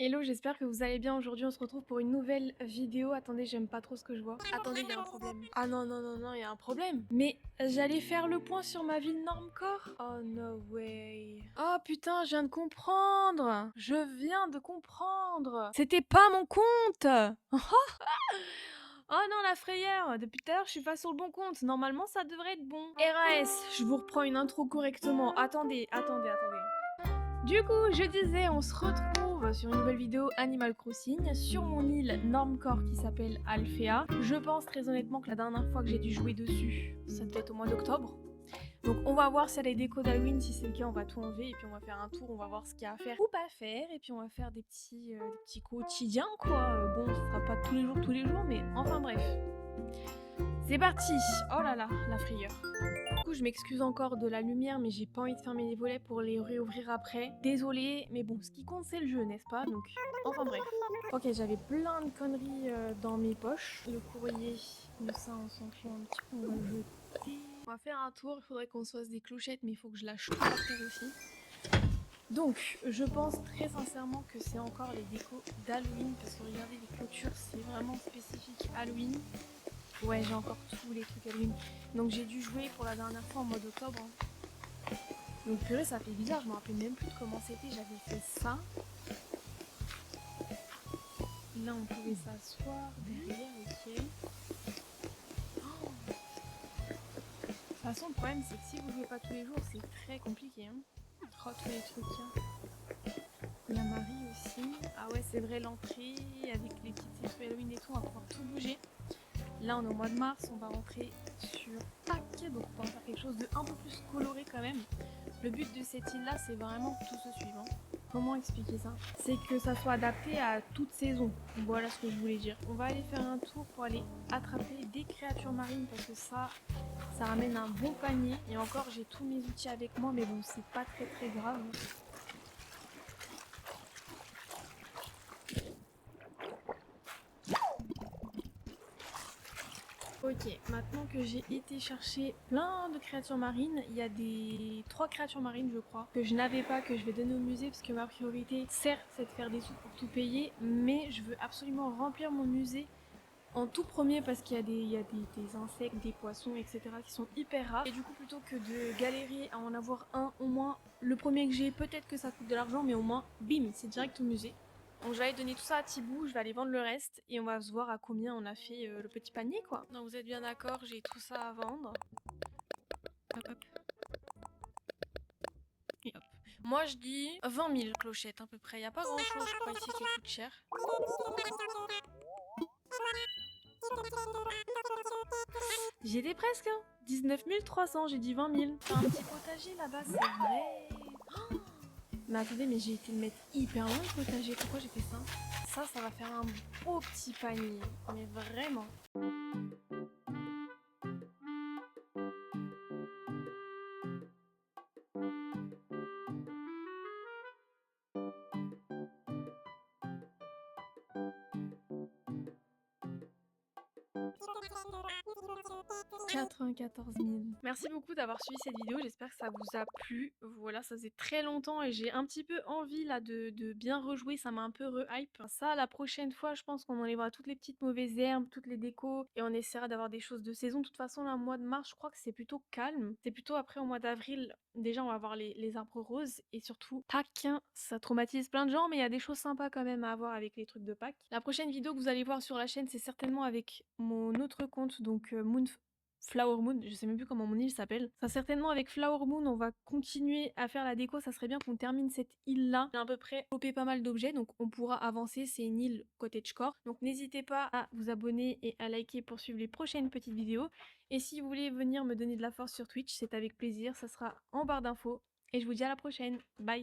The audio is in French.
Hello, j'espère que vous allez bien. Aujourd'hui, on se retrouve pour une nouvelle vidéo. Attendez, j'aime pas trop ce que je vois. Attendez, il y a un problème. Ah non, non, non, non, il y a un problème. Mais j'allais faire le point sur ma ville normcore. Oh no way. Oh putain, je viens de comprendre. Je viens de comprendre. C'était pas mon compte. Oh non, la frayeur. Depuis tout à l'heure, je suis pas sur le bon compte. Normalement, ça devrait être bon. RAS, je vous reprends une intro correctement. Attendez. Du coup, je disais, on se retrouve sur une nouvelle vidéo Animal Crossing sur mon île Normcore qui s'appelle Alphea. Je pense très honnêtement que la dernière fois que j'ai dû jouer dessus, ça devait être au mois d'octobre. Donc on va voir si elle a les décos d'Halloween, si c'est le cas on va tout enlever et puis on va faire un tour, on va voir ce qu'il y a à faire ou pas faire et puis on va faire des petits quotidiens quoi. Bon, ce sera pas tous les jours, mais enfin bref. C'est parti. Oh là là, la frayeur. Du coup, je m'excuse encore de la lumière, mais j'ai pas envie de fermer les volets pour les réouvrir après. Désolée, mais bon, ce qui compte c'est le jeu, n'est-ce pas? Donc, enfin bref. Ok, j'avais plein de conneries dans mes poches. Le courrier, mais ça on s'en fout un petit peu, on va le jeter. On va faire un tour, il faudrait qu'on se fasse des clochettes, mais il faut que je la chope par terre aussi. Donc, je pense très sincèrement que c'est encore les décos d'Halloween, parce que regardez, les clôtures, c'est vraiment spécifique Halloween. Ouais, j'ai encore tous les trucs Halloween. Donc j'ai dû jouer pour la dernière fois en mode octobre. Donc purée, ça fait bizarre, je me rappelle même plus de comment c'était. J'avais fait ça. Là, on pouvait s'asseoir derrière, ok. Oh. De toute façon, le problème, c'est que si vous jouez pas tous les jours, c'est très compliqué. Hein. Oh, tous les trucs. Hein. Il y a Marie aussi. Ah ouais, c'est vrai, l'entrée avec les petites effets Halloween et tout, on va pouvoir tout bouger. Là, on est au mois de mars, on va rentrer sur Pâques, donc on va faire quelque chose de un peu plus coloré quand même. Le but de cette île-là, c'est vraiment tout ce suivant. Comment expliquer ça? C'est que ça soit adapté à toute saison. Voilà ce que je voulais dire. On va aller faire un tour pour aller attraper des créatures marines parce que ça ramène un bon panier. Et encore, j'ai tous mes outils avec moi, mais bon, c'est pas très grave. Ok, maintenant que j'ai été chercher plein de créatures marines, il y a des 3 créatures marines je crois, que je n'avais pas, que je vais donner au musée parce que ma priorité, certes, c'est de faire des sous pour tout payer, mais je veux absolument remplir mon musée en tout premier parce qu'il y a des insectes, des poissons, etc. qui sont hyper rares. Et du coup, plutôt que de galérer à en avoir un au moins, le premier que j'ai, peut-être que ça coûte de l'argent, mais au moins, bim, c'est direct au musée. Donc je vais aller donner tout ça à Thibou, je vais aller vendre le reste et on va se voir à combien on a fait le petit panier quoi. Donc vous êtes bien d'accord, j'ai tout ça à vendre. Hop hop. Et hop. Moi je dis 20 000 clochettes à peu près, y a pas grand chose je crois ici qui coûte cher. J'y étais presque hein. 19 300, j'ai dit 20 000. T'as un petit potager là-bas, c'est vrai. Oh, mais attendez, mais j'ai été le mettre hyper loin le potager, pourquoi j'ai fait ça? Ça va faire un beau petit panier, mais vraiment. « 94 000. Merci beaucoup d'avoir suivi cette vidéo, j'espère que ça vous a plu. Voilà, ça faisait très longtemps et j'ai un petit peu envie là de bien rejouer, ça m'a un peu re-hype. Ça, la prochaine fois, je pense qu'on enlèvera toutes les petites mauvaises herbes, toutes les décos et on essaiera d'avoir des choses de saison. De toute façon, là, le mois de mars, je crois que c'est plutôt calme. C'est plutôt après au mois d'avril, déjà on va avoir les arbres roses et surtout Pâques. Ça traumatise plein de gens, mais il y a des choses sympas quand même à avoir avec les trucs de Pâques. La prochaine vidéo que vous allez voir sur la chaîne, c'est certainement avec mon autre compte, donc Flower Moon, je sais même plus comment mon île s'appelle. Ça certainement avec Flower Moon, on va continuer à faire la déco, ça serait bien qu'on termine cette île-là. J'ai à peu près chopé pas mal d'objets, donc on pourra avancer, c'est une île cottagecore. Donc n'hésitez pas à vous abonner et à liker pour suivre les prochaines petites vidéos. Et si vous voulez venir me donner de la force sur Twitch, c'est avec plaisir, ça sera en barre d'infos. Et je vous dis à la prochaine, bye!